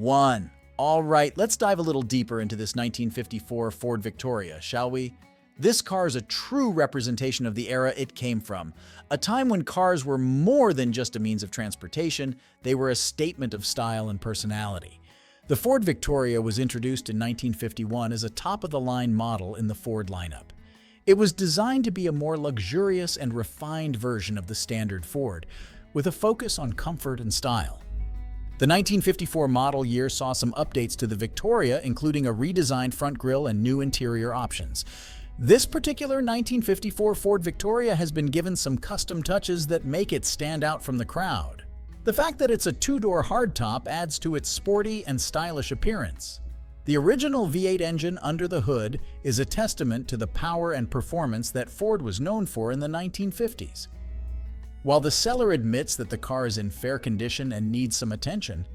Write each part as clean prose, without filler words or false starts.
1. All right, let's dive a little deeper into this 1954 Ford Victoria, shall we? This car is a true representation of the era it came from, a time when cars were more than just a means of transportation, they were a statement of style and personality. The Ford Victoria was introduced in 1951 as a top-of-the-line model in the Ford lineup. It was designed to be a more luxurious and refined version of the standard Ford, with a focus on comfort and style. The 1954 model year saw some updates to the Victoria, including a redesigned front grille and new interior options. This particular 1954 Ford Victoria has been given some custom touches that make it stand out from the crowd. The fact that it's a two-door hardtop adds to its sporty and stylish appearance. The original V8 engine under the hood is a testament to the power and performance that Ford was known for in the 1950s. While the seller admits that the car is in fair condition and needs some attention,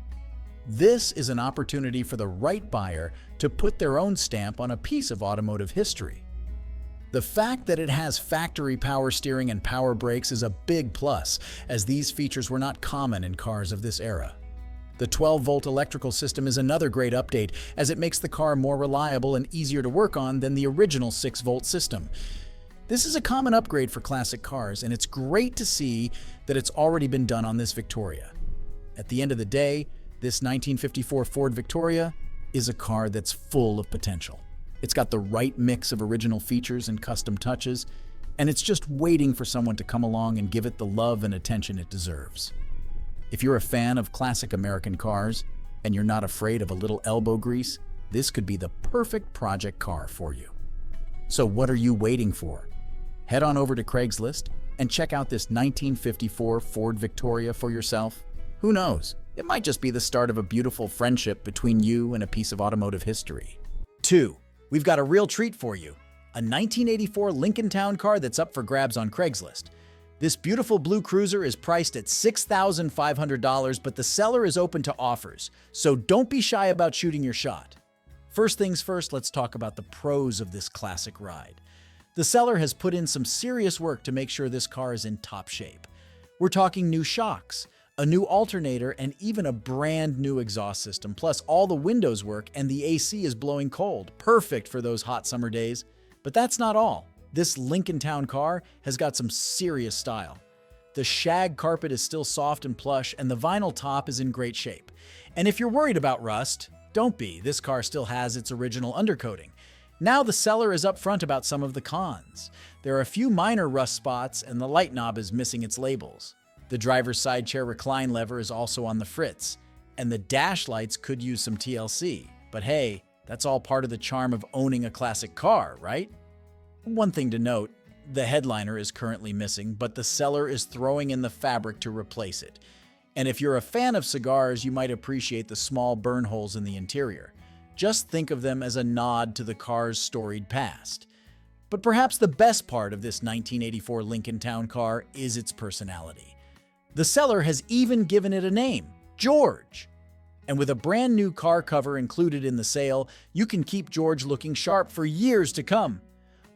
this is an opportunity for the right buyer to put their own stamp on a piece of automotive history. The fact that it has factory power steering and power brakes is a big plus, as these features were not common in cars of this era. The 12-volt electrical system is another great update, as it makes the car more reliable and easier to work on than the original 6-volt system. This is a common upgrade for classic cars, and it's great to see that it's already been done on this Victoria. At the end of the day, this 1954 Ford Victoria is a car that's full of potential. It's got the right mix of original features and custom touches, and it's just waiting for someone to come along and give it the love and attention it deserves. If you're a fan of classic American cars and you're not afraid of a little elbow grease, this could be the perfect project car for you. So what are you waiting for? Head on over to Craigslist and check out this 1954 Ford Victoria for yourself. Who knows? It might just be the start of a beautiful friendship between you and a piece of automotive history. 2. We've got a real treat for you. A 1984 Lincoln Town car that's up for grabs on Craigslist. This beautiful blue cruiser is priced at $6,500, but the seller is open to offers, so don't be shy about shooting your shot. First things first, let's talk about the pros of this classic ride. The seller has put in some serious work to make sure this car is in top shape. We're talking new shocks, a new alternator, and even a brand new exhaust system. Plus, all the windows work and the AC is blowing cold, perfect for those hot summer days. But that's not all. This Lincoln Town car has got some serious style. The shag carpet is still soft and plush, and the vinyl top is in great shape. And if you're worried about rust, don't be. This car still has its original undercoating. Now the seller is upfront about some of the cons. There are a few minor rust spots, and the light knob is missing its labels. The driver's side chair recline lever is also on the fritz, and the dash lights could use some TLC. But hey, that's all part of the charm of owning a classic car, right? One thing to note, the headliner is currently missing, but the seller is throwing in the fabric to replace it. And if you're a fan of cigars, you might appreciate the small burn holes in the interior. Just think of them as a nod to the car's storied past. But perhaps the best part of this 1984 Lincoln Town car is its personality. The seller has even given it a name, George. And with a brand new car cover included in the sale, you can keep George looking sharp for years to come.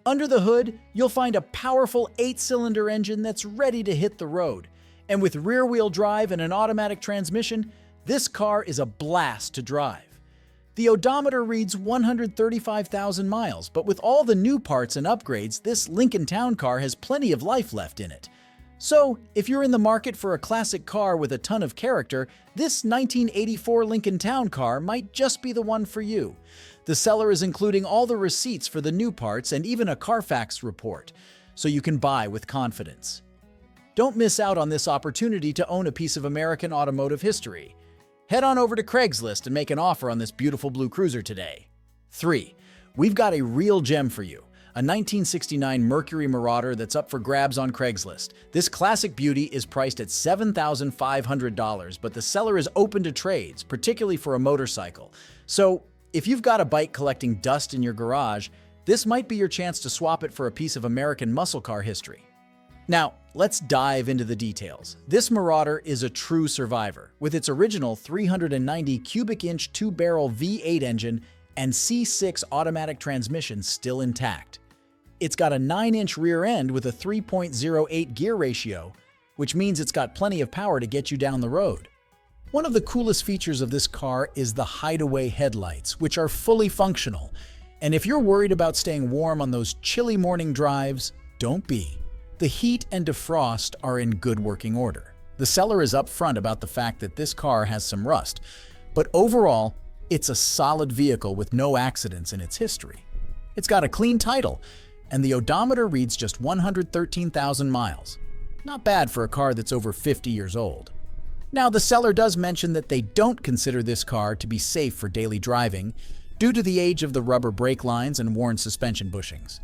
Under the hood, you'll find a powerful 8-cylinder engine that's ready to hit the road. And with rear-wheel drive and an automatic transmission, this car is a blast to drive. The odometer reads 135,000 miles, but with all the new parts and upgrades, this Lincoln Town car has plenty of life left in it. So, if you're in the market for a classic car with a ton of character, this 1984 Lincoln Town car might just be the one for you. The seller is including all the receipts for the new parts and even a Carfax report, so you can buy with confidence. Don't miss out on this opportunity to own a piece of American automotive history. Head on over to Craigslist and make an offer on this beautiful blue cruiser today. 3. We've got a real gem for you. A 1969 Mercury Marauder that's up for grabs on Craigslist. This classic beauty is priced at $7,500, but the seller is open to trades, particularly for a motorcycle. So, if you've got a bike collecting dust in your garage, this might be your chance to swap it for a piece of American muscle car history. Now, let's dive into the details. This Marauder is a true survivor, with its original 390 cubic inch 2-barrel V8 engine and C6 automatic transmission still intact. It's got a 9-inch rear end with a 3.08 gear ratio, which means it's got plenty of power to get you down the road. One of the coolest features of this car is the hideaway headlights, which are fully functional. And if you're worried about staying warm on those chilly morning drives, don't be. The heat and defrost are in good working order. The seller is upfront about the fact that this car has some rust, but overall, it's a solid vehicle with no accidents in its history. It's got a clean title, and the odometer reads just 113,000 miles. Not bad for a car that's over 50 years old. Now, the seller does mention that they don't consider this car to be safe for daily driving due to the age of the rubber brake lines and worn suspension bushings.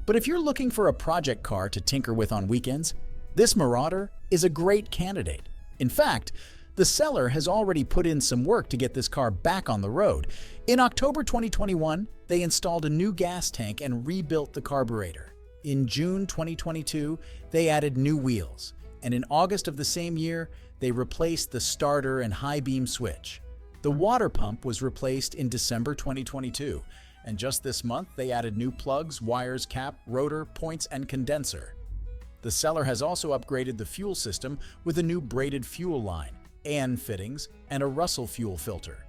But if you're looking for a project car to tinker with on weekends, this Marauder is a great candidate. In fact, the seller has already put in some work to get this car back on the road. In October 2021, they installed a new gas tank and rebuilt the carburetor. In June 2022, they added new wheels. And in August of the same year, they replaced the starter and high beam switch. The water pump was replaced in December 2022. And just this month, they added new plugs, wires, cap, rotor, points, and condenser. The seller has also upgraded the fuel system with a new braided fuel line, AN fittings, and a Russell fuel filter.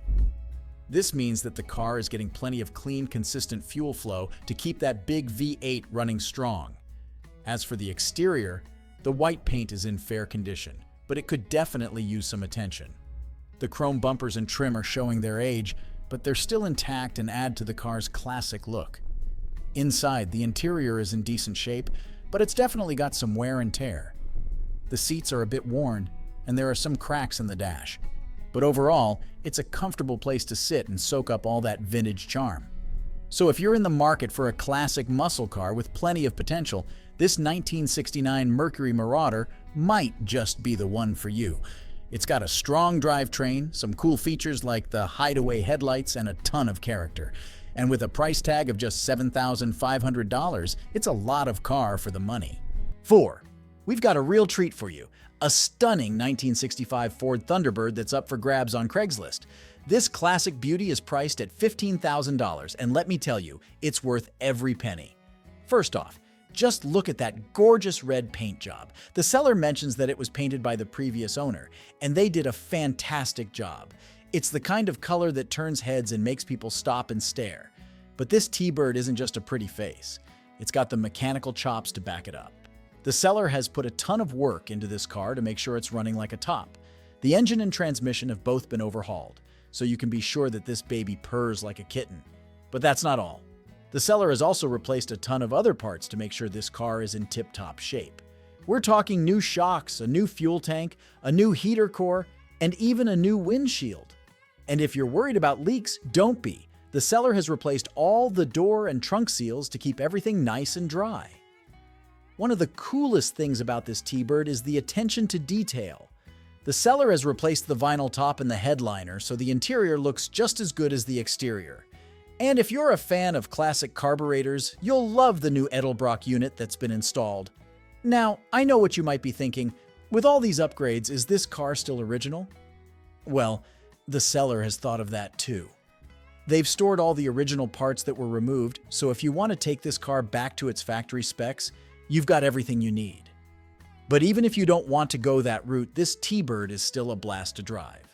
This means that the car is getting plenty of clean, consistent fuel flow to keep that big V8 running strong. As for the exterior, the white paint is in fair condition, but it could definitely use some attention. The chrome bumpers and trim are showing their age, but they're still intact and add to the car's classic look. Inside, the interior is in decent shape, but it's definitely got some wear and tear. The seats are a bit worn, and there are some cracks in the dash. But overall, it's a comfortable place to sit and soak up all that vintage charm. So if you're in the market for a classic muscle car with plenty of potential, this 1969 Mercury Marauder might just be the one for you. It's got a strong drivetrain, some cool features like the hideaway headlights, and a ton of character. And with a price tag of just $7,500, it's a lot of car for the money. 4. We've got a real treat for you. A stunning 1965 Ford Thunderbird that's up for grabs on Craigslist. This classic beauty is priced at $15,000, and let me tell you, it's worth every penny. First off, just look at that gorgeous red paint job. The seller mentions that it was painted by the previous owner, and they did a fantastic job. It's the kind of color that turns heads and makes people stop and stare. But this T-Bird isn't just a pretty face. It's got the mechanical chops to back it up. The seller has put a ton of work into this car to make sure it's running like a top. The engine and transmission have both been overhauled, so you can be sure that this baby purrs like a kitten. But that's not all. The seller has also replaced a ton of other parts to make sure this car is in tip-top shape. We're talking new shocks, a new fuel tank, a new heater core, and even a new windshield. And if you're worried about leaks, don't be. The seller has replaced all the door and trunk seals to keep everything nice and dry. One of the coolest things about this T-Bird is the attention to detail. The seller has replaced the vinyl top and the headliner, so the interior looks just as good as the exterior. And if you're a fan of classic carburetors, you'll love the new Edelbrock unit that's been installed. Now, I know what you might be thinking. With all these upgrades, is this car still original? Well, the seller has thought of that too. They've stored all the original parts that were removed, so if you want to take this car back to its factory specs, you've got everything you need. But even if you don't want to go that route, this T-Bird is still a blast to drive.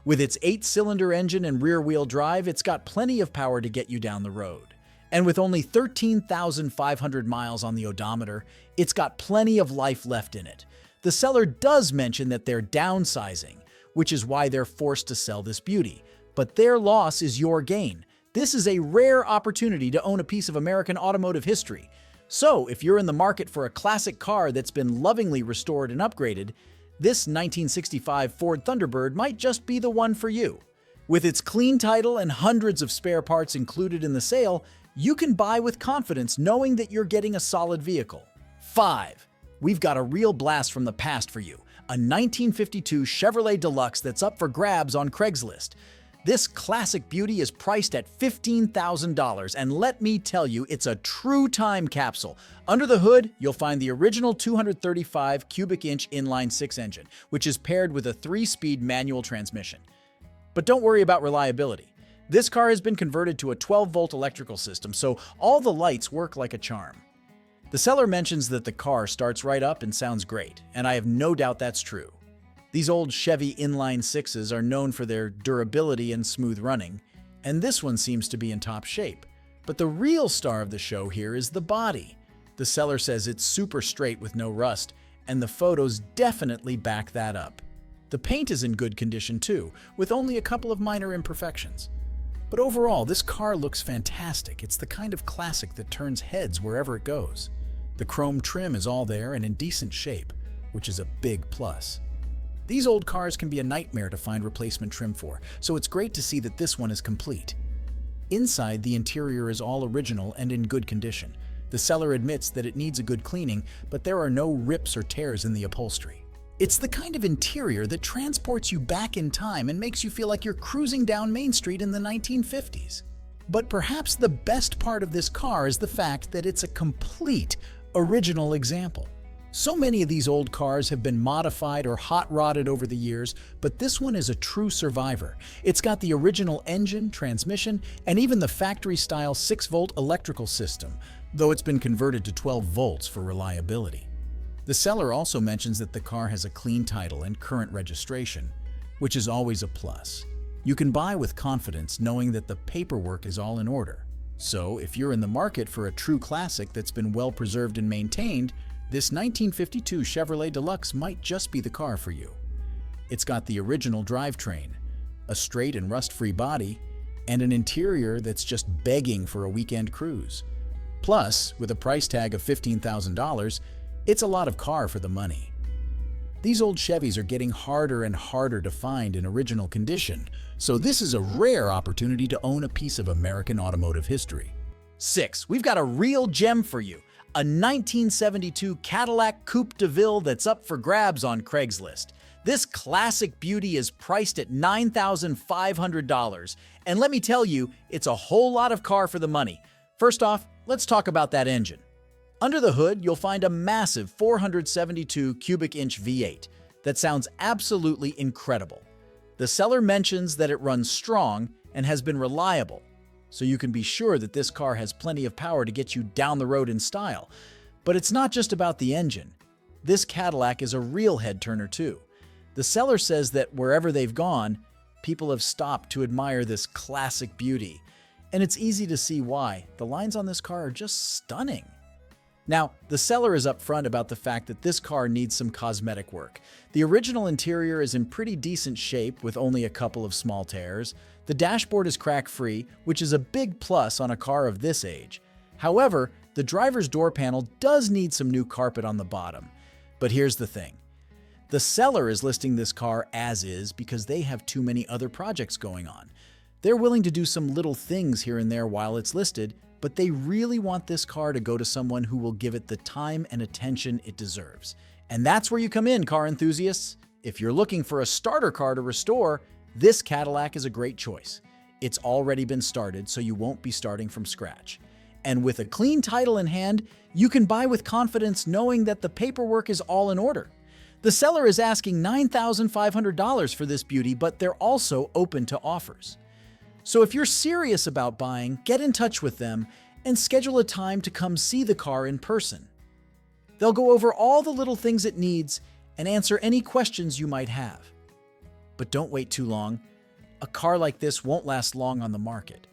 With its 8-cylinder engine and rear-wheel drive, it's got plenty of power to get you down the road. And with only 13,500 miles on the odometer, it's got plenty of life left in it. The seller does mention that they're downsizing, which is why they're forced to sell this beauty. But their loss is your gain. This is a rare opportunity to own a piece of American automotive history. So, if you're in the market for a classic car that's been lovingly restored and upgraded, this 1965 Ford Thunderbird might just be the one for you. With its clean title and hundreds of spare parts included in the sale, you can buy with confidence knowing that you're getting a solid vehicle. 5. We've got a real blast from the past for you, a 1952 Chevrolet Deluxe that's up for grabs on Craigslist. This classic beauty is priced at $15,000, and let me tell you, it's a true time capsule. Under the hood, you'll find the original 235 cubic inch inline-six engine, which is paired with a 3-speed manual transmission. But don't worry about reliability. This car has been converted to a 12-volt electrical system, so all the lights work like a charm. The seller mentions that the car starts right up and sounds great, and I have no doubt that's true. These old Chevy inline sixes are known for their durability and smooth running, and this one seems to be in top shape. But the real star of the show here is the body. The seller says it's super straight with no rust, and the photos definitely back that up. The paint is in good condition too, with only a couple of minor imperfections. But overall, this car looks fantastic. It's the kind of classic that turns heads wherever it goes. The chrome trim is all there and in decent shape, which is a big plus. These old cars can be a nightmare to find replacement trim for, so it's great to see that this one is complete. Inside, the interior is all original and in good condition. The seller admits that it needs a good cleaning, but there are no rips or tears in the upholstery. It's the kind of interior that transports you back in time and makes you feel like you're cruising down Main Street in the 1950s. But perhaps the best part of this car is the fact that it's a complete, original example. So many of these old cars have been modified or hot-rodded over the years, but this one is a true survivor. It's got the original engine, transmission, and even the factory-style 6-volt electrical system, though it's been converted to 12 volts for reliability. The seller also mentions that the car has a clean title and current registration, which is always a plus. You can buy with confidence knowing that the paperwork is all in order. So, if you're in the market for a true classic that's been well preserved and maintained, this 1952 Chevrolet Deluxe might just be the car for you. It's got the original drivetrain, a straight and rust-free body, and an interior that's just begging for a weekend cruise. Plus, with a price tag of $15,000, it's a lot of car for the money. These old Chevys are getting harder and harder to find in original condition, so this is a rare opportunity to own a piece of American automotive history. 6. We've got a real gem for you. A 1972 Cadillac Coupe de Ville that's up for grabs on Craigslist. This classic beauty is priced at $9,500, and let me tell you, it's a whole lot of car for the money. First off, let's talk about that engine. Under the hood, you'll find a massive 472 cubic inch V8 that sounds absolutely incredible. The seller mentions that it runs strong and has been reliable, so you can be sure that this car has plenty of power to get you down the road in style. But it's not just about the engine. This Cadillac is a real head-turner too. The seller says that wherever they've gone, people have stopped to admire this classic beauty. And it's easy to see why. The lines on this car are just stunning. Now, the seller is upfront about the fact that this car needs some cosmetic work. The original interior is in pretty decent shape with only a couple of small tears. The dashboard is crack-free, which is a big plus on a car of this age. However, the driver's door panel does need some new carpet on the bottom. But here's the thing. The seller is listing this car as is because they have too many other projects going on. They're willing to do some little things here and there while it's listed, but they really want this car to go to someone who will give it the time and attention it deserves. And that's where you come in, car enthusiasts. If you're looking for a starter car to restore, this Cadillac is a great choice. It's already been started, so you won't be starting from scratch. And with a clean title in hand, you can buy with confidence knowing that the paperwork is all in order. The seller is asking $9,500 for this beauty, but they're also open to offers. So if you're serious about buying, get in touch with them and schedule a time to come see the car in person. They'll go over all the little things it needs and answer any questions you might have. But don't wait too long. A car like this won't last long on the market.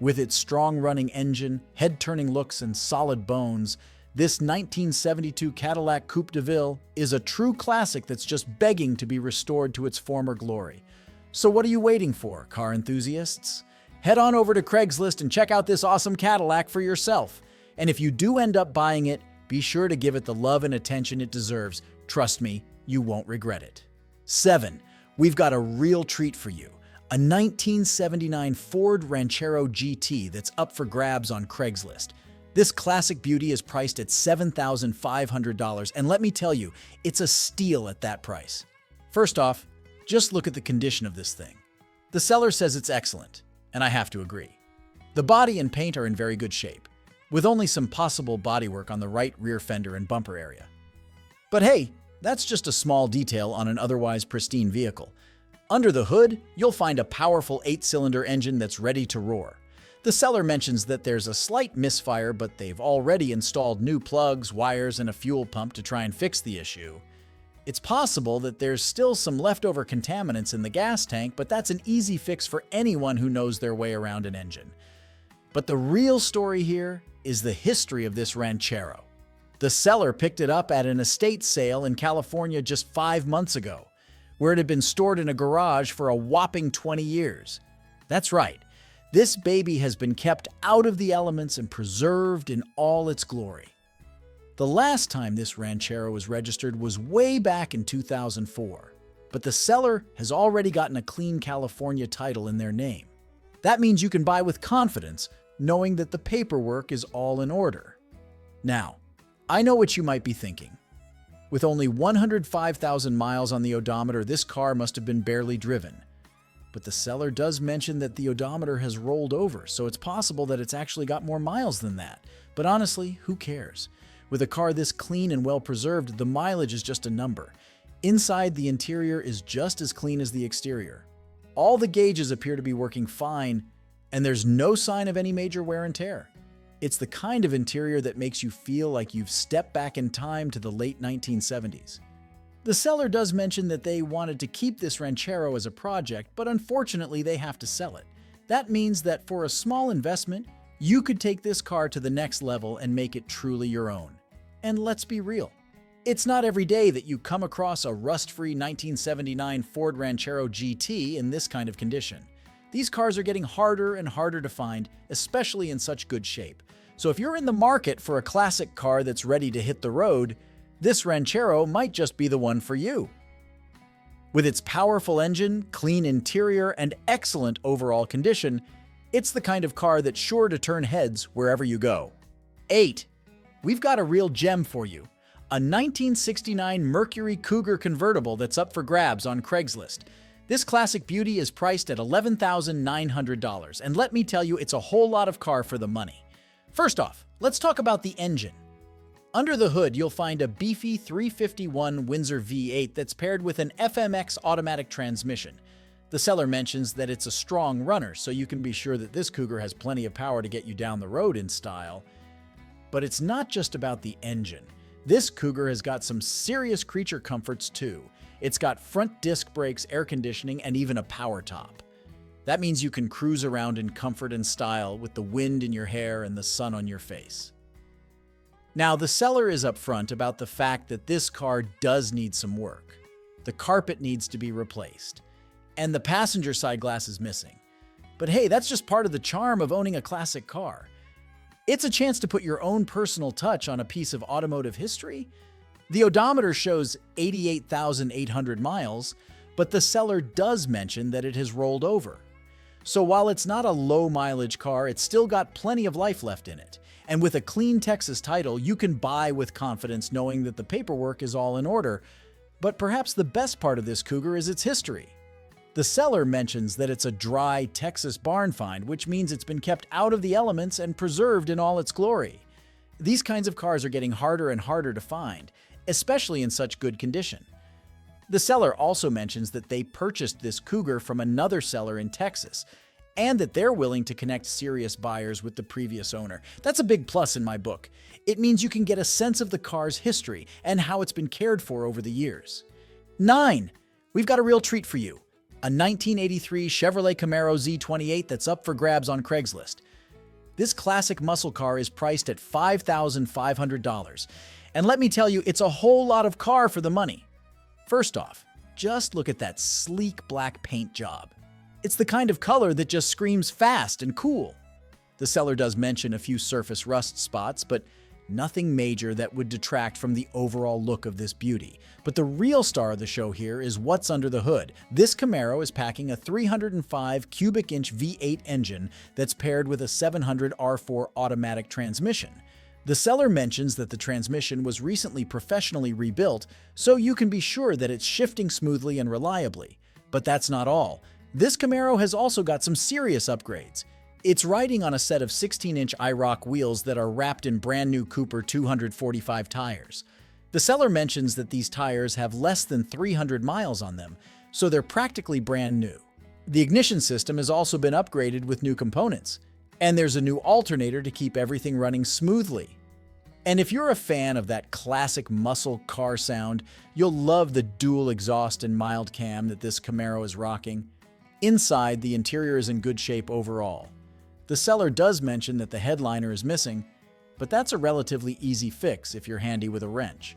With its strong-running engine, head-turning looks, and solid bones, this 1972 Cadillac Coupe de Ville is a true classic that's just begging to be restored to its former glory. So what are you waiting for, car enthusiasts? Head on over to Craigslist and check out this awesome Cadillac for yourself. And if you do end up buying it, be sure to give it the love and attention it deserves. Trust me, you won't regret it. 7. We've got a real treat for you. A 1979 Ford Ranchero GT that's up for grabs on Craigslist. This classic beauty is priced at $7,500, and let me tell you, it's a steal at that price. First off, just look at the condition of this thing. The seller says it's excellent, and I have to agree. The body and paint are in very good shape, with only some possible bodywork on the right rear fender and bumper area. But hey, that's just a small detail on an otherwise pristine vehicle. Under the hood, you'll find a powerful 8-cylinder engine that's ready to roar. The seller mentions that there's a slight misfire, but they've already installed new plugs, wires, and a fuel pump to try and fix the issue. It's possible that there's still some leftover contaminants in the gas tank, but that's an easy fix for anyone who knows their way around an engine. But the real story here is the history of this Ranchero. The seller picked it up at an estate sale in California just 5 months ago, where it had been stored in a garage for a whopping 20 years. That's right, this baby has been kept out of the elements and preserved in all its glory. The last time this Ranchero was registered was way back in 2004, but the seller has already gotten a clean California title in their name. That means you can buy with confidence, knowing that the paperwork is all in order. Now, I know what you might be thinking. With only 105,000 miles on the odometer, this car must have been barely driven. But the seller does mention that the odometer has rolled over, so it's possible that it's actually got more miles than that. But honestly, who cares? With a car this clean and well preserved, the mileage is just a number. Inside, the interior is just as clean as the exterior. All the gauges appear to be working fine, and there's no sign of any major wear and tear. It's the kind of interior that makes you feel like you've stepped back in time to the late 1970s. The seller does mention that they wanted to keep this Ranchero as a project, but unfortunately they have to sell it. That means that for a small investment, you could take this car to the next level and make it truly your own. And let's be real, it's not every day that you come across a rust-free 1979 Ford Ranchero GT in this kind of condition. These cars are getting harder and harder to find, especially in such good shape. So if you're in the market for a classic car that's ready to hit the road, this Ranchero might just be the one for you. With its powerful engine, clean interior, and excellent overall condition, it's the kind of car that's sure to turn heads wherever you go. 8. We've got a real gem for you. A 1969 Mercury Cougar convertible that's up for grabs on Craigslist. This classic beauty is priced at $11,900, and let me tell you, it's a whole lot of car for the money. First off, let's talk about the engine. Under the hood, you'll find a beefy 351 Windsor V8 that's paired with an FMX automatic transmission. The seller mentions that it's a strong runner, so you can be sure that this Cougar has plenty of power to get you down the road in style. But it's not just about the engine. This Cougar has got some serious creature comforts too. It's got front disc brakes, air conditioning, and even a power top. That means you can cruise around in comfort and style with the wind in your hair and the sun on your face. Now, the seller is upfront about the fact that this car does need some work. The carpet needs to be replaced, and the passenger side glass is missing. But hey, that's just part of the charm of owning a classic car. It's a chance to put your own personal touch on a piece of automotive history. The odometer shows 88,800 miles, but the seller does mention that it has rolled over. So while it's not a low-mileage car, it's still got plenty of life left in it. And with a clean Texas title, you can buy with confidence knowing that the paperwork is all in order. But perhaps the best part of this Cougar is its history. The seller mentions that it's a dry Texas barn find, which means it's been kept out of the elements and preserved in all its glory. These kinds of cars are getting harder and harder to find, especially in such good condition. The seller also mentions that they purchased this Cougar from another seller in Texas, and that they're willing to connect serious buyers with the previous owner. That's a big plus in my book. It means you can get a sense of the car's history and how it's been cared for over the years. 9. We've got a real treat for you. A 1983 Chevrolet Camaro Z28 that's up for grabs on Craigslist. This classic muscle car is priced at $5,500. And let me tell you, it's a whole lot of car for the money. First off, just look at that sleek black paint job. It's the kind of color that just screams fast and cool. The seller does mention a few surface rust spots, but nothing major that would detract from the overall look of this beauty. But the real star of the show here is what's under the hood. This Camaro is packing a 305 cubic inch V8 engine that's paired with a 700 R4 automatic transmission. The seller mentions that the transmission was recently professionally rebuilt, so you can be sure that it's shifting smoothly and reliably. But that's not all. This Camaro has also got some serious upgrades. It's riding on a set of 16-inch IROC wheels that are wrapped in brand new Cooper 245 tires. The seller mentions that these tires have less than 300 miles on them, so they're practically brand new. The ignition system has also been upgraded with new components, and there's a new alternator to keep everything running smoothly. And if you're a fan of that classic muscle car sound, you'll love the dual exhaust and mild cam that this Camaro is rocking. Inside, the interior is in good shape overall. The seller does mention that the headliner is missing, but that's a relatively easy fix if you're handy with a wrench.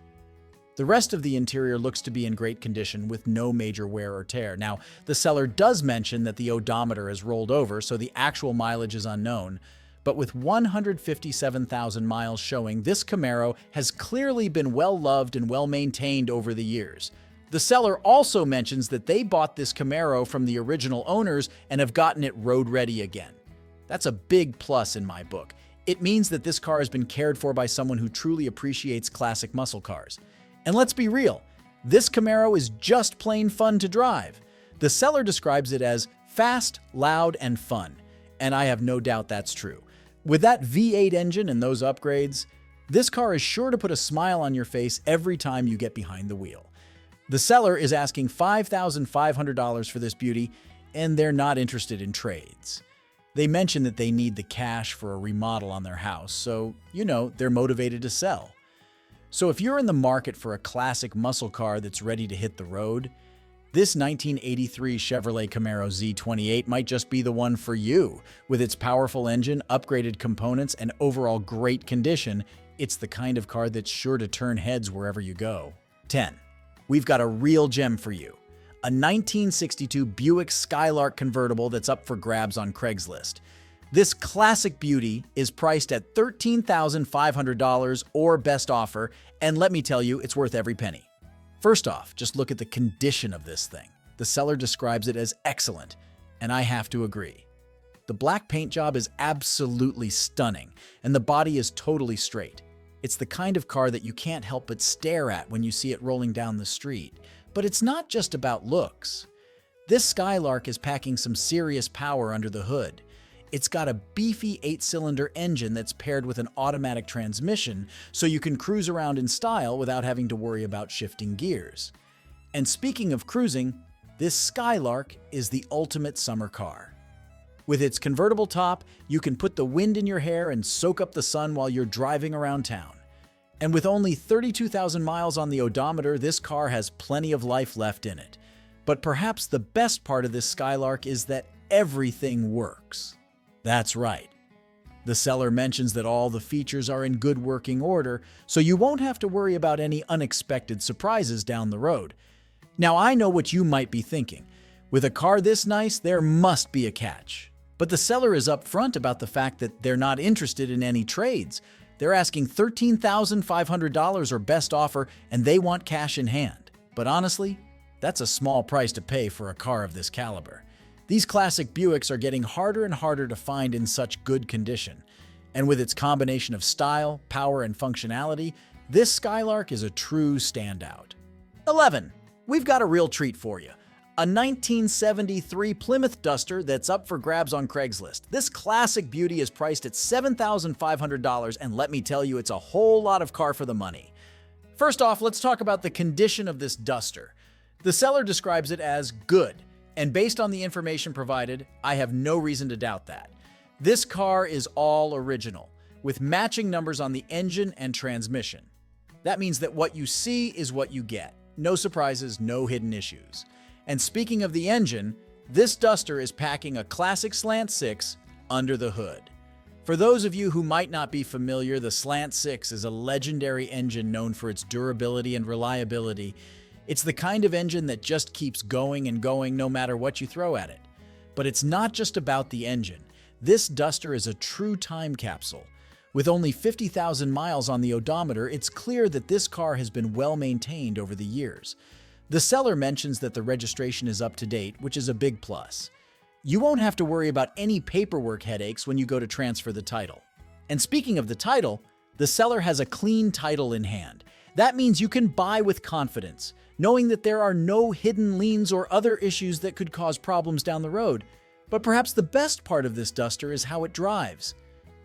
The rest of the interior looks to be in great condition with no major wear or tear. Now, the seller does mention that the odometer has rolled over, so the actual mileage is unknown. But with 157,000 miles showing, this Camaro has clearly been well loved and well maintained over the years. The seller also mentions that they bought this Camaro from the original owners and have gotten it road ready again. That's a big plus in my book. It means that this car has been cared for by someone who truly appreciates classic muscle cars. And let's be real, this Camaro is just plain fun to drive. The seller describes it as fast, loud, and fun, and I have no doubt that's true. With that V8 engine and those upgrades, this car is sure to put a smile on your face every time you get behind the wheel. The seller is asking $5,500 for this beauty, and they're not interested in trades. They mention that they need the cash for a remodel on their house, so, they're motivated to sell. So if you're in the market for a classic muscle car that's ready to hit the road, this 1983 Chevrolet Camaro Z28 might just be the one for you. With its powerful engine, upgraded components, and overall great condition, it's the kind of car that's sure to turn heads wherever you go. 10. We've got a real gem for you. A 1962 Buick Skylark convertible that's up for grabs on Craigslist. This classic beauty is priced at $13,500 or best offer, and let me tell you, it's worth every penny. First off, just look at the condition of this thing. The seller describes it as excellent, and I have to agree. The black paint job is absolutely stunning, and the body is totally straight. It's the kind of car that you can't help but stare at when you see it rolling down the street. But it's not just about looks. This Skylark is packing some serious power under the hood. It's got a beefy 8-cylinder engine that's paired with an automatic transmission, so you can cruise around in style without having to worry about shifting gears. And speaking of cruising, this Skylark is the ultimate summer car. With its convertible top, you can put the wind in your hair and soak up the sun while you're driving around town. And with only 32,000 miles on the odometer, this car has plenty of life left in it. But perhaps the best part of this Skylark is that everything works. That's right. The seller mentions that all the features are in good working order, so you won't have to worry about any unexpected surprises down the road. Now, I know what you might be thinking. With a car this nice, there must be a catch. But the seller is upfront about the fact that they're not interested in any trades. They're asking $13,500 or best offer, and they want cash in hand. But honestly, that's a small price to pay for a car of this caliber. These classic Buicks are getting harder and harder to find in such good condition. And with its combination of style, power, and functionality, this Skylark is a true standout. 11. We've got a real treat for you. A 1973 Plymouth Duster that's up for grabs on Craigslist. This classic beauty is priced at $7,500, and let me tell you, it's a whole lot of car for the money. First off, let's talk about the condition of this Duster. The seller describes it as good, and based on the information provided, I have no reason to doubt that. This car is all original, with matching numbers on the engine and transmission. That means that what you see is what you get. No surprises, no hidden issues. And speaking of the engine, this Duster is packing a classic Slant 6 under the hood. For those of you who might not be familiar, the Slant 6 is a legendary engine known for its durability and reliability. It's the kind of engine that just keeps going and going no matter what you throw at it. But it's not just about the engine. This Duster is a true time capsule. With only 50,000 miles on the odometer, it's clear that this car has been well maintained over the years. The seller mentions that the registration is up to date, which is a big plus. You won't have to worry about any paperwork headaches when you go to transfer the title. And speaking of the title, the seller has a clean title in hand. That means you can buy with confidence, knowing that there are no hidden liens or other issues that could cause problems down the road. But perhaps the best part of this Duster is how it drives.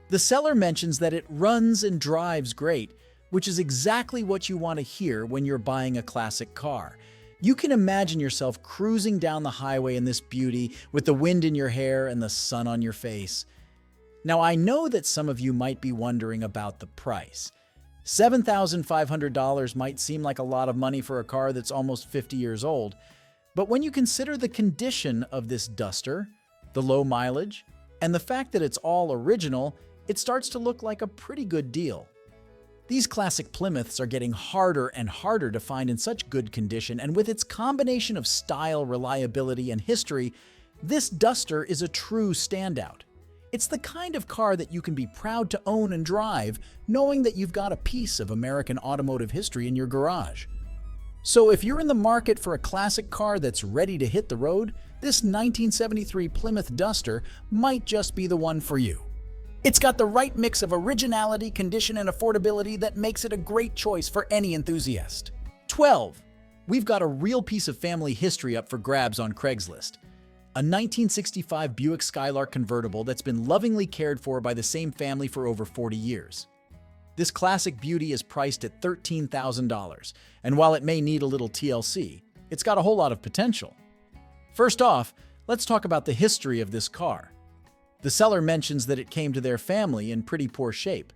The seller mentions that it runs and drives great, which is exactly what you want to hear when you're buying a classic car. You can imagine yourself cruising down the highway in this beauty with the wind in your hair and the sun on your face. Now, I know that some of you might be wondering about the price. $7,500 might seem like a lot of money for a car that's almost 50 years old, but when you consider the condition of this Duster, the low mileage, and the fact that it's all original, it starts to look like a pretty good deal. These classic Plymouths are getting harder and harder to find in such good condition, and with its combination of style, reliability, and history, this Duster is a true standout. It's the kind of car that you can be proud to own and drive, knowing that you've got a piece of American automotive history in your garage. So if you're in the market for a classic car that's ready to hit the road, this 1973 Plymouth Duster might just be the one for you. It's got the right mix of originality, condition, and affordability that makes it a great choice for any enthusiast. 12. We've got a real piece of family history up for grabs on Craigslist. A 1965 Buick Skylark convertible that's been lovingly cared for by the same family for over 40 years. This classic beauty is priced at $13,000, and while it may need a little TLC, it's got a whole lot of potential. First off, let's talk about the history of this car. The seller mentions that it came to their family in pretty poor shape,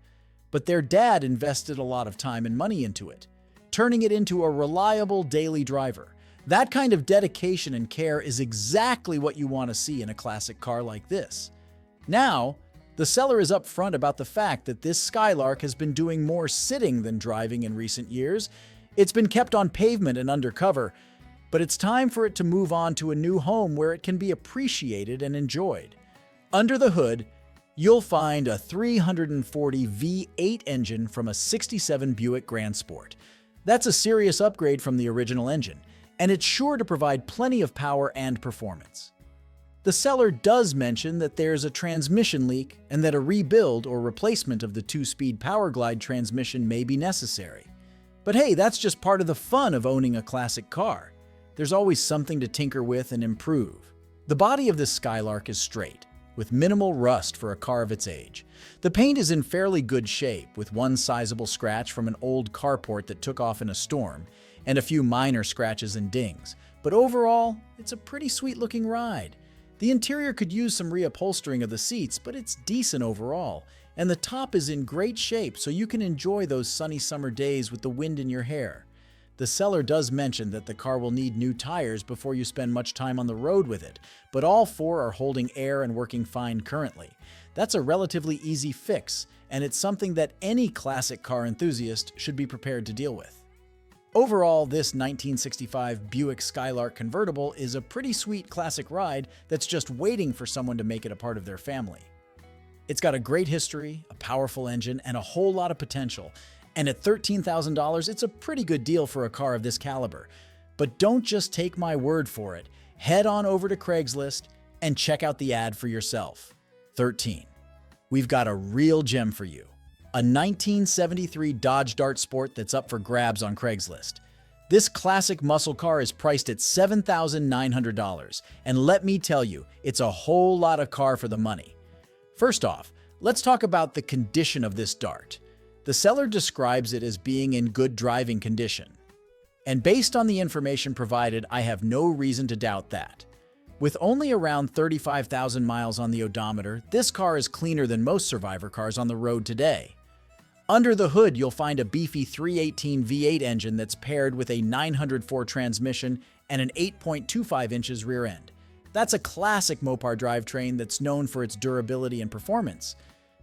but their dad invested a lot of time and money into it, turning it into a reliable daily driver. That kind of dedication and care is exactly what you want to see in a classic car like this. Now, the seller is upfront about the fact that this Skylark has been doing more sitting than driving in recent years. It's been kept on pavement and undercover, but it's time for it to move on to a new home where it can be appreciated and enjoyed. Under the hood, you'll find a 340 V8 engine from a 67 Buick Grand Sport. That's a serious upgrade from the original engine, and it's sure to provide plenty of power and performance. The seller does mention that there's a transmission leak and that a rebuild or replacement of the 2-speed Powerglide transmission may be necessary. But hey, that's just part of the fun of owning a classic car. There's always something to tinker with and improve. The body of this Skylark is straight, with minimal rust for a car of its age. The paint is in fairly good shape, with one sizable scratch from an old carport that took off in a storm, and a few minor scratches and dings. But overall, it's a pretty sweet-looking ride. The interior could use some reupholstering of the seats, but it's decent overall, and the top is in great shape so you can enjoy those sunny summer days with the wind in your hair. The seller does mention that the car will need new tires before you spend much time on the road with it, but all four are holding air and working fine currently. That's a relatively easy fix, and it's something that any classic car enthusiast should be prepared to deal with. Overall, this 1965 Buick Skylark convertible is a pretty sweet classic ride that's just waiting for someone to make it a part of their family. It's got a great history, a powerful engine, and a whole lot of potential. And at $13,000, it's a pretty good deal for a car of this caliber. But don't just take my word for it. Head on over to Craigslist and check out the ad for yourself. 13. We've got a real gem for you. A 1973 Dodge Dart Sport that's up for grabs on Craigslist. This classic muscle car is priced at $7,900, and let me tell you, it's a whole lot of car for the money. First off, let's talk about the condition of this Dart. The seller describes it as being in good driving condition. And based on the information provided, I have no reason to doubt that. With only around 35,000 miles on the odometer, this car is cleaner than most survivor cars on the road today. Under the hood, you'll find a beefy 318 V8 engine that's paired with a 904 transmission and an 8.25 inches rear end. That's a classic Mopar drivetrain that's known for its durability and performance.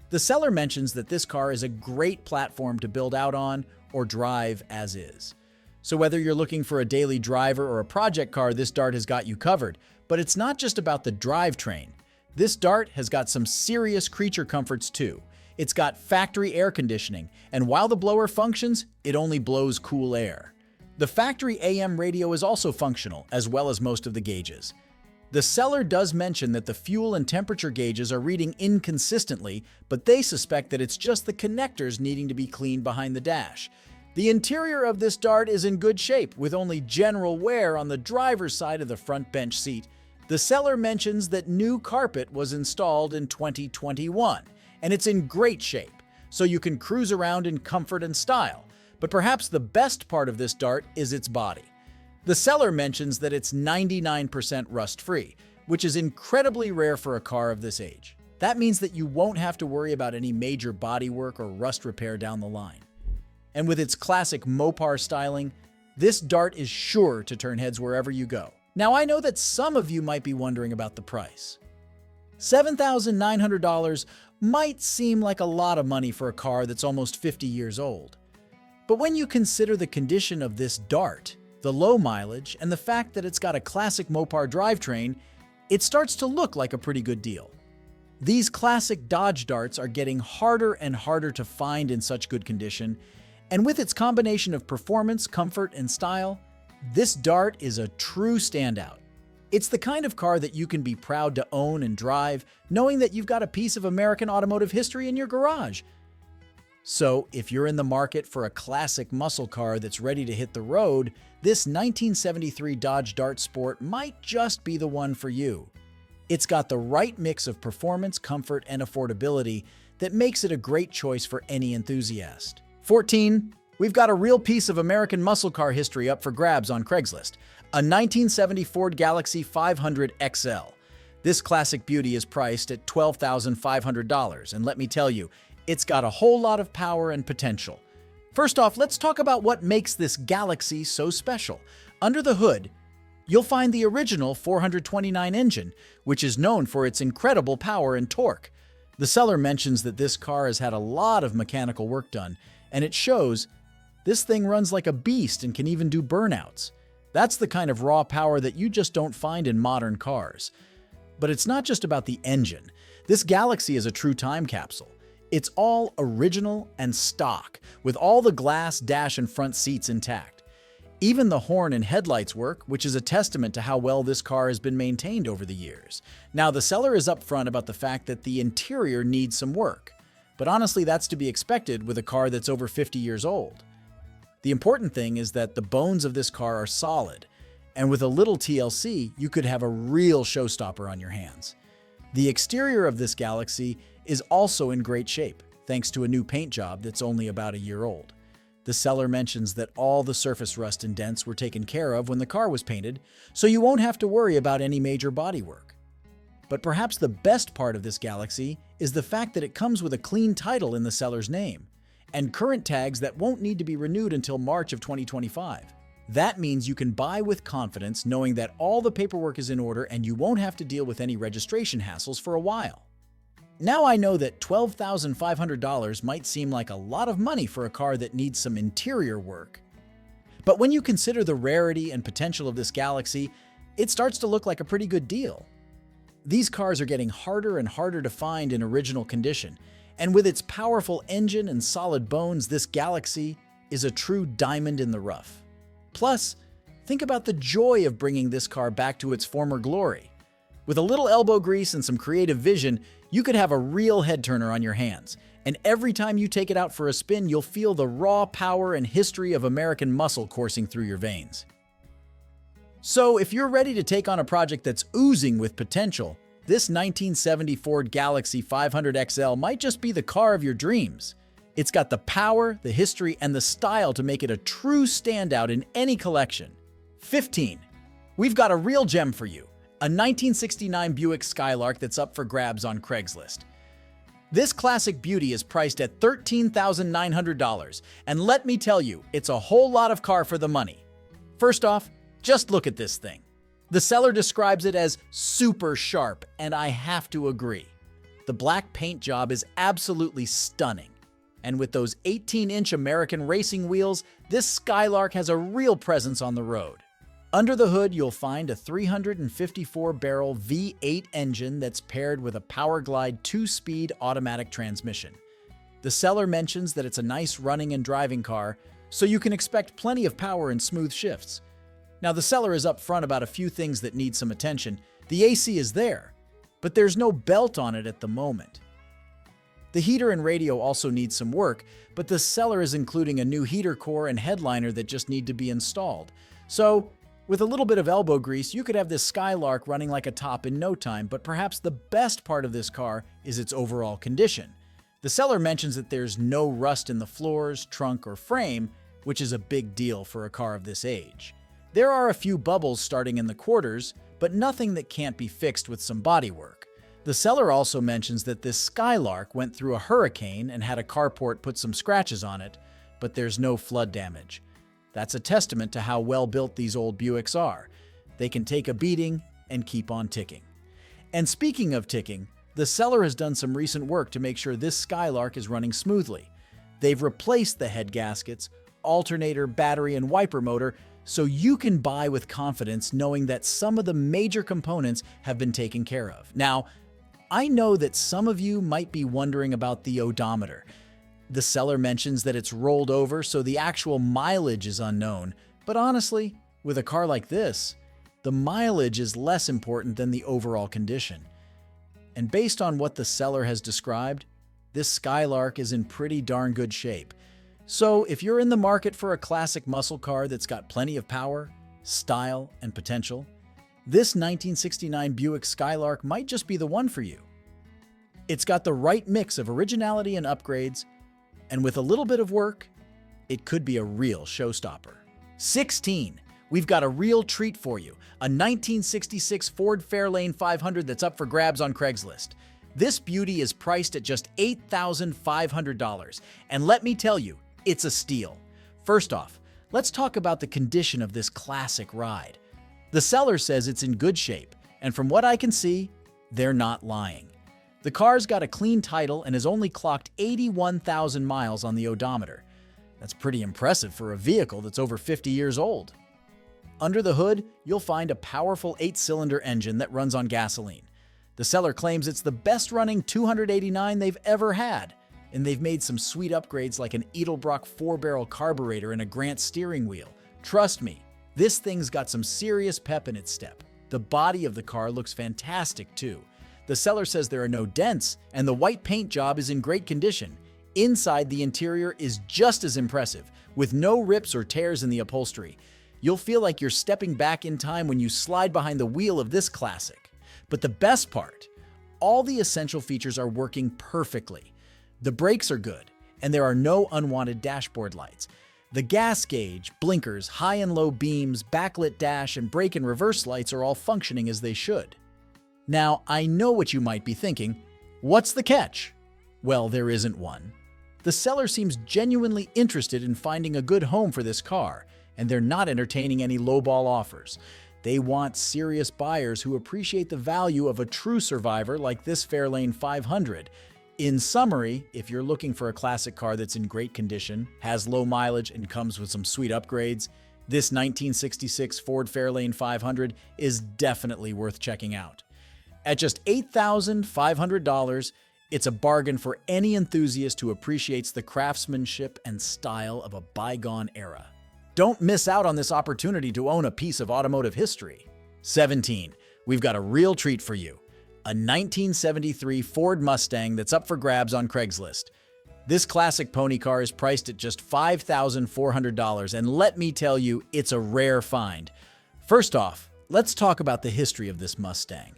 The seller mentions that this car is a great platform to build out on or drive as is. So whether you're looking for a daily driver or a project car, this Dart has got you covered. But it's not just about the drivetrain. This Dart has got some serious creature comforts too. It's got factory air conditioning, and while the blower functions, it only blows cool air. The factory AM radio is also functional, as well as most of the gauges. The seller does mention that the fuel and temperature gauges are reading inconsistently, but they suspect that it's just the connectors needing to be cleaned behind the dash. The interior of this Dart is in good shape, with only general wear on the driver's side of the front bench seat. The seller mentions that new carpet was installed in 2021, and it's in great shape, so you can cruise around in comfort and style. But perhaps the best part of this Dart is its body. The seller mentions that it's 99% rust-free, which is incredibly rare for a car of this age. That means that you won't have to worry about any major bodywork or rust repair down the line. And with its classic Mopar styling, this Dart is sure to turn heads wherever you go. Now, I know that some of you might be wondering about the price. $7,900 might seem like a lot of money for a car that's almost 50 years old. But when you consider the condition of this Dart, the low mileage, and the fact that it's got a classic Mopar drivetrain, it starts to look like a pretty good deal. These classic Dodge Darts are getting harder and harder to find in such good condition, and with its combination of performance, comfort, and style, this Dart is a true standout. It's the kind of car that you can be proud to own and drive, knowing that you've got a piece of American automotive history in your garage. So, if you're in the market for a classic muscle car that's ready to hit the road, this 1973 Dodge Dart Sport might just be the one for you. It's got the right mix of performance, comfort, and affordability that makes it a great choice for any enthusiast. 14. We've got a real piece of American muscle car history up for grabs on Craigslist. A 1970 Ford Galaxy 500 XL. This classic beauty is priced at $12,500, and let me tell you, it's got a whole lot of power and potential. First off, let's talk about what makes this Galaxy so special. Under the hood, you'll find the original 429 engine, which is known for its incredible power and torque. The seller mentions that this car has had a lot of mechanical work done, and it shows. This thing runs like a beast and can even do burnouts. That's the kind of raw power that you just don't find in modern cars. But it's not just about the engine. This Galaxy is a true time capsule. It's all original and stock, with all the glass, dash, and front seats intact. Even the horn and headlights work, which is a testament to how well this car has been maintained over the years. Now, the seller is upfront about the fact that the interior needs some work. But honestly, that's to be expected with a car that's over 50 years old. The important thing is that the bones of this car are solid, and with a little TLC, you could have a real showstopper on your hands. The exterior of this Galaxy is also in great shape, thanks to a new paint job that's only about a year old. The seller mentions that all the surface rust and dents were taken care of when the car was painted, so you won't have to worry about any major bodywork. But perhaps the best part of this Galaxy is the fact that it comes with a clean title in the seller's name, and current tags that won't need to be renewed until March of 2025. That means you can buy with confidence knowing that all the paperwork is in order and you won't have to deal with any registration hassles for a while. Now I know that $12,500 might seem like a lot of money for a car that needs some interior work. But when you consider the rarity and potential of this Galaxy, it starts to look like a pretty good deal. These cars are getting harder and harder to find in original condition, and with its powerful engine and solid bones, this Galaxy is a true diamond in the rough. Plus, think about the joy of bringing this car back to its former glory. With a little elbow grease and some creative vision, you could have a real head-turner on your hands, and every time you take it out for a spin, you'll feel the raw power and history of American muscle coursing through your veins. So, if you're ready to take on a project that's oozing with potential, this 1970 Ford Galaxy 500 XL might just be the car of your dreams. It's got the power, the history, and the style to make it a true standout in any collection. 15. We've got a real gem for you, a 1969 Buick Skylark that's up for grabs on Craigslist. This classic beauty is priced at $13,900, and let me tell you, it's a whole lot of car for the money. First off, just look at this thing. The seller describes it as super sharp, and I have to agree. The black paint job is absolutely stunning. And with those 18-inch American racing wheels, this Skylark has a real presence on the road. Under the hood, you'll find a 354-barrel V8 engine that's paired with a Powerglide 2-speed automatic transmission. The seller mentions that it's a nice running and driving car, so you can expect plenty of power and smooth shifts. Now, the seller is upfront about a few things that need some attention. The AC is there, but there's no belt on it at the moment. The heater and radio also need some work, but the seller is including a new heater core and headliner that just need to be installed. So, with a little bit of elbow grease, you could have this Skylark running like a top in no time, but perhaps the best part of this car is its overall condition. The seller mentions that there's no rust in the floors, trunk, or frame, which is a big deal for a car of this age. There are a few bubbles starting in the quarters, but nothing that can't be fixed with some bodywork. The seller also mentions that this Skylark went through a hurricane and had a carport put some scratches on it, but there's no flood damage. That's a testament to how well built these old Buicks are. They can take a beating and keep on ticking. And speaking of ticking, the seller has done some recent work to make sure this Skylark is running smoothly. They've replaced the head gaskets, alternator, battery, and wiper motor, so you can buy with confidence knowing that some of the major components have been taken care of. Now, I know that some of you might be wondering about the odometer. The seller mentions that it's rolled over, so the actual mileage is unknown. But honestly, with a car like this, the mileage is less important than the overall condition. And based on what the seller has described, this Skylark is in pretty darn good shape. So if you're in the market for a classic muscle car that's got plenty of power, style, and potential, this 1969 Buick Skylark might just be the one for you. It's got the right mix of originality and upgrades, and with a little bit of work, it could be a real showstopper. 16. We've got a real treat for you, a 1966 Ford Fairlane 500 that's up for grabs on Craigslist. This beauty is priced at just $8,500, and let me tell you, it's a steal. First off, let's talk about the condition of this classic ride. The seller says it's in good shape, and from what I can see, they're not lying. The car's got a clean title and has only clocked 81,000 miles on the odometer. That's pretty impressive for a vehicle that's over 50 years old. Under the hood, you'll find a powerful 8-cylinder engine that runs on gasoline. The seller claims it's the best-running 289 they've ever had, and they've made some sweet upgrades like an Edelbrock 4-barrel carburetor and a Grant steering wheel. Trust me, this thing's got some serious pep in its step. The body of the car looks fantastic too. The seller says there are no dents, and the white paint job is in great condition. Inside, the interior is just as impressive, with no rips or tears in the upholstery. You'll feel like you're stepping back in time when you slide behind the wheel of this classic. But the best part, all the essential features are working perfectly. The brakes are good, and there are no unwanted dashboard lights. The gas gauge, blinkers, high and low beams, backlit dash, and brake and reverse lights are all functioning as they should. Now, I know what you might be thinking. What's the catch? Well, there isn't one. The seller seems genuinely interested in finding a good home for this car, and they're not entertaining any lowball offers. They want serious buyers who appreciate the value of a true survivor like this Fairlane 500. In summary, if you're looking for a classic car that's in great condition, has low mileage, and comes with some sweet upgrades, this 1966 Ford Fairlane 500 is definitely worth checking out. At just $8,500, it's a bargain for any enthusiast who appreciates the craftsmanship and style of a bygone era. Don't miss out on this opportunity to own a piece of automotive history. 17. We've got a real treat for you. A 1973 Ford Mustang that's up for grabs on Craigslist. This classic pony car is priced at just $5,400, and let me tell you, it's a rare find. First off, let's talk about the history of this Mustang.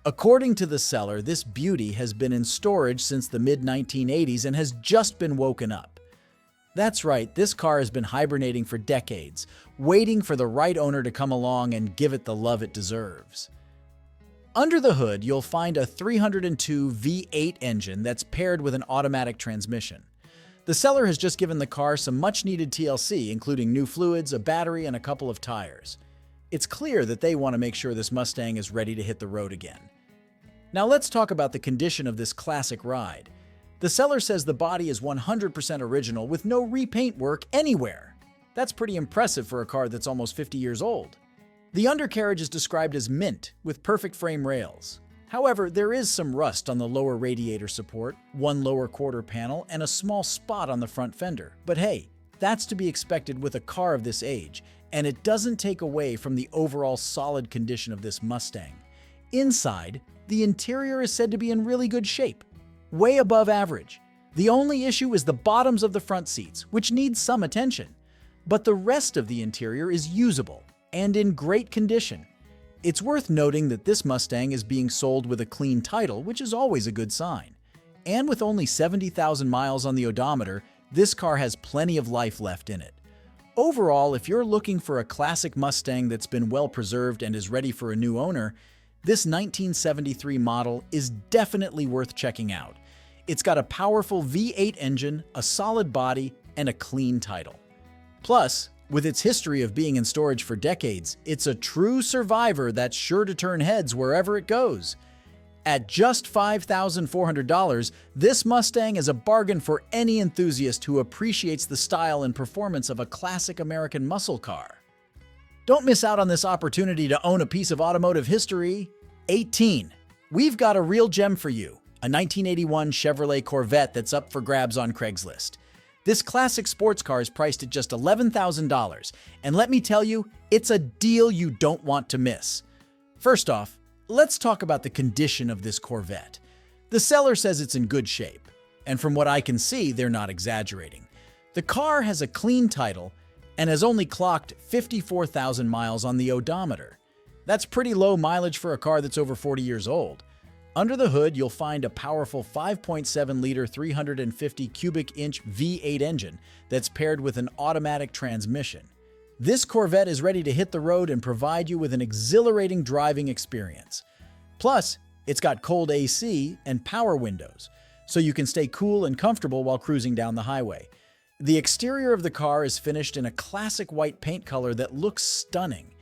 According to the seller, this beauty has been in storage since the mid-1980s and has just been woken up. That's right, this car has been hibernating for decades, waiting for the right owner to come along and give it the love it deserves. Under the hood, you'll find a 302 V8 engine that's paired with an automatic transmission. The seller has just given the car some much-needed TLC, including new fluids, a battery, and a couple of tires. It's clear that they want to make sure this Mustang is ready to hit the road again. Now let's talk about the condition of this classic ride. The seller says the body is 100% original with no repaint work anywhere. That's pretty impressive for a car that's almost 50 years old. The undercarriage is described as mint, with perfect frame rails. However, there is some rust on the lower radiator support, one lower quarter panel, and a small spot on the front fender. But hey, that's to be expected with a car of this age, and it doesn't take away from the overall solid condition of this Mustang. Inside, the interior is said to be in really good shape, way above average. The only issue is the bottoms of the front seats, which need some attention. But the rest of the interior is usable and in great condition. It's worth noting that this Mustang is being sold with a clean title, which is always a good sign. And with only 70,000 miles on the odometer, this car has plenty of life left in it. Overall, if you're looking for a classic Mustang that's been well preserved and is ready for a new owner, this 1973 model is definitely worth checking out. It's got a powerful V8 engine, a solid body, and a clean title. Plus, with its history of being in storage for decades, it's a true survivor that's sure to turn heads wherever it goes. At just $5,400, this Mustang is a bargain for any enthusiast who appreciates the style and performance of a classic American muscle car. Don't miss out on this opportunity to own a piece of automotive history. 18. We've got a real gem for you, a 1981 Chevrolet Corvette that's up for grabs on Craigslist. This classic sports car is priced at just $11,000, and let me tell you, it's a deal you don't want to miss. First off, let's talk about the condition of this Corvette. The seller says it's in good shape, and from what I can see, they're not exaggerating. The car has a clean title and has only clocked 54,000 miles on the odometer. That's pretty low mileage for a car that's over 40 years old. Under the hood, you'll find a powerful 5.7-liter 350 cubic inch V8 engine that's paired with an automatic transmission. This Corvette is ready to hit the road and provide you with an exhilarating driving experience. Plus, it's got cold AC and power windows, so you can stay cool and comfortable while cruising down the highway. The exterior of the car is finished in a classic white paint color that looks stunning.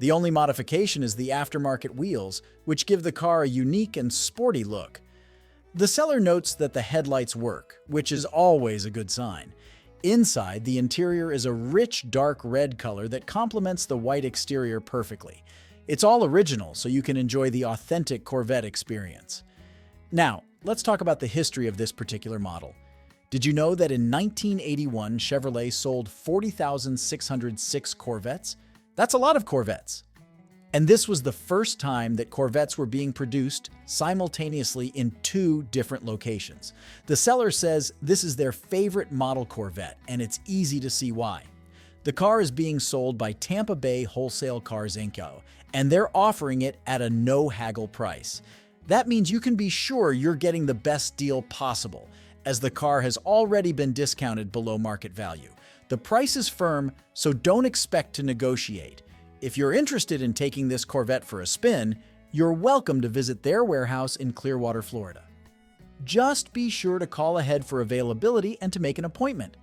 The only modification is the aftermarket wheels, which give the car a unique and sporty look. The seller notes that the headlights work, which is always a good sign. Inside, the interior is a rich dark red color that complements the white exterior perfectly. It's all original, so you can enjoy the authentic Corvette experience. Now, let's talk about the history of this particular model. Did you know that in 1981, Chevrolet sold 40,606 Corvettes? That's a lot of Corvettes. And this was the first time that Corvettes were being produced simultaneously in two different locations. The seller says this is their favorite model Corvette, and it's easy to see why. The car is being sold by Tampa Bay Wholesale Cars Inc., and they're offering it at a no-haggle price. That means you can be sure you're getting the best deal possible, as the car has already been discounted below market value. The price is firm, so don't expect to negotiate. If you're interested in taking this Corvette for a spin, you're welcome to visit their warehouse in Clearwater, Florida. Just be sure to call ahead for availability and to make an appointment.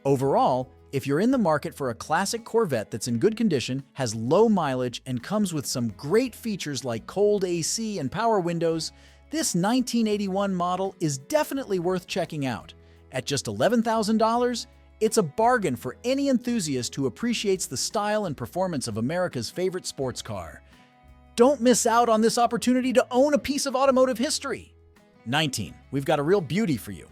Overall, if you're in the market for a classic Corvette that's in good condition, has low mileage, and comes with some great features like cold AC and power windows, this 1981 model is definitely worth checking out. At just $11,000, it's a bargain for any enthusiast who appreciates the style and performance of America's favorite sports car. Don't miss out on this opportunity to own a piece of automotive history. 19. We've got a real beauty for you.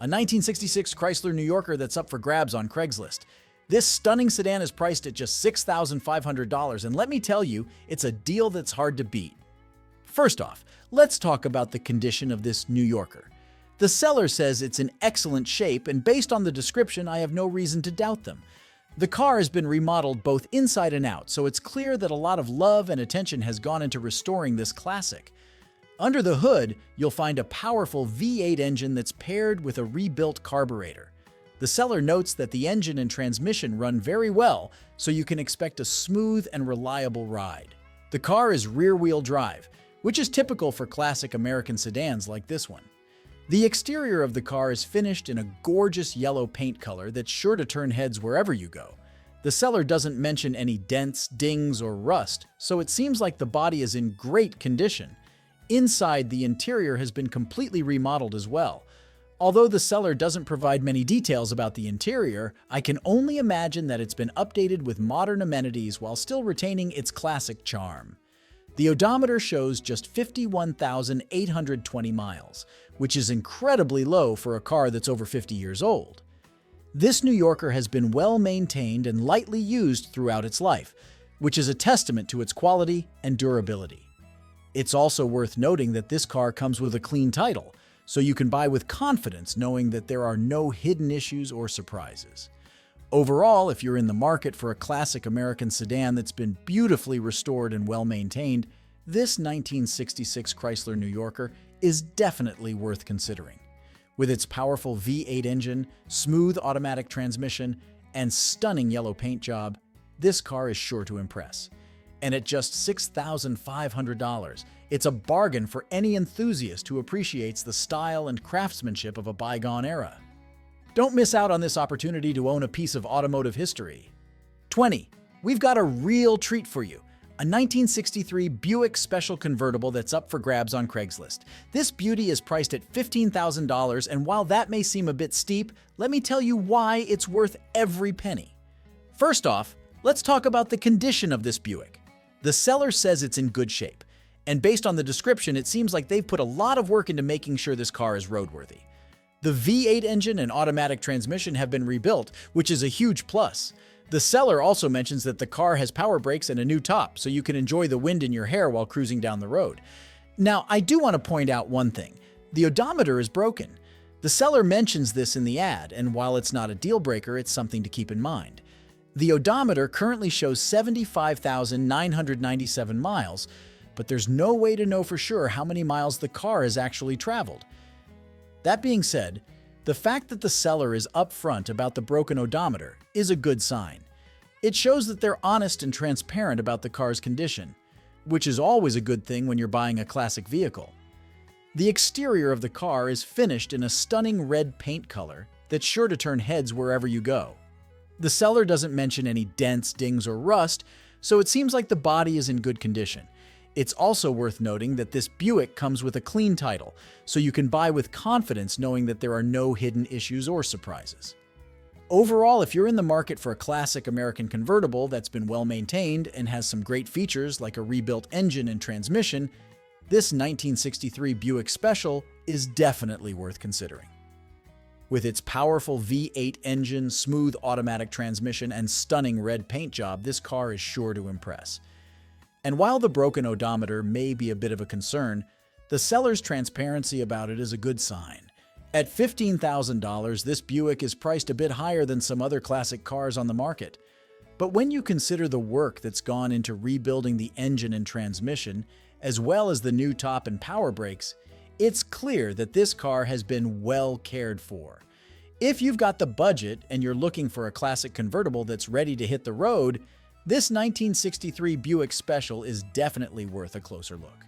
A 1966 Chrysler New Yorker that's up for grabs on Craigslist. This stunning sedan is priced at just $6,500, and let me tell you, it's a deal that's hard to beat. First off, let's talk about the condition of this New Yorker. The seller says it's in excellent shape, and based on the description, I have no reason to doubt them. The car has been remodeled both inside and out, so it's clear that a lot of love and attention has gone into restoring this classic. Under the hood, you'll find a powerful V8 engine that's paired with a rebuilt carburetor. The seller notes that the engine and transmission run very well, so you can expect a smooth and reliable ride. The car is rear-wheel drive, which is typical for classic American sedans like this one. The exterior of the car is finished in a gorgeous yellow paint color that's sure to turn heads wherever you go. The seller doesn't mention any dents, dings, or rust, so it seems like the body is in great condition. Inside, the interior has been completely remodeled as well. Although the seller doesn't provide many details about the interior, I can only imagine that it's been updated with modern amenities while still retaining its classic charm. The odometer shows just 51,820 miles, which is incredibly low for a car that's over 50 years old. This New Yorker has been well maintained and lightly used throughout its life, which is a testament to its quality and durability. It's also worth noting that this car comes with a clean title, so you can buy with confidence knowing that there are no hidden issues or surprises. Overall, if you're in the market for a classic American sedan that's been beautifully restored and well-maintained, this 1966 Chrysler New Yorker is definitely worth considering. With its powerful V8 engine, smooth automatic transmission, and stunning yellow paint job, this car is sure to impress. And at just $6,500, it's a bargain for any enthusiast who appreciates the style and craftsmanship of a bygone era. Don't miss out on this opportunity to own a piece of automotive history. 20. We've got a real treat for you. A 1963 Buick Special Convertible that's up for grabs on Craigslist. This beauty is priced at $15,000, and while that may seem a bit steep, let me tell you why it's worth every penny. First off, let's talk about the condition of this Buick. The seller says it's in good shape, and based on the description, it seems like they've put a lot of work into making sure this car is roadworthy. The V8 engine and automatic transmission have been rebuilt, which is a huge plus. The seller also mentions that the car has power brakes and a new top, so you can enjoy the wind in your hair while cruising down the road. Now, I do want to point out one thing. The odometer is broken. The seller mentions this in the ad, and while it's not a deal breaker, it's something to keep in mind. The odometer currently shows 75,997 miles, but there's no way to know for sure how many miles the car has actually traveled. That being said, the fact that the seller is upfront about the broken odometer is a good sign. It shows that they're honest and transparent about the car's condition, which is always a good thing when you're buying a classic vehicle. The exterior of the car is finished in a stunning red paint color that's sure to turn heads wherever you go. The seller doesn't mention any dents, dings, or rust, so it seems like the body is in good condition. It's also worth noting that this Buick comes with a clean title, so you can buy with confidence knowing that there are no hidden issues or surprises. Overall, if you're in the market for a classic American convertible that's been well maintained and has some great features like a rebuilt engine and transmission, this 1963 Buick Special is definitely worth considering. With its powerful V8 engine, smooth automatic transmission, and stunning red paint job, this car is sure to impress. And while the broken odometer may be a bit of a concern, the seller's transparency about it is a good sign. At $15,000, this Buick is priced a bit higher than some other classic cars on the market. But when you consider the work that's gone into rebuilding the engine and transmission, as well as the new top and power brakes, it's clear that this car has been well cared for. If you've got the budget and you're looking for a classic convertible that's ready to hit the road, this 1963 Buick Special is definitely worth a closer look.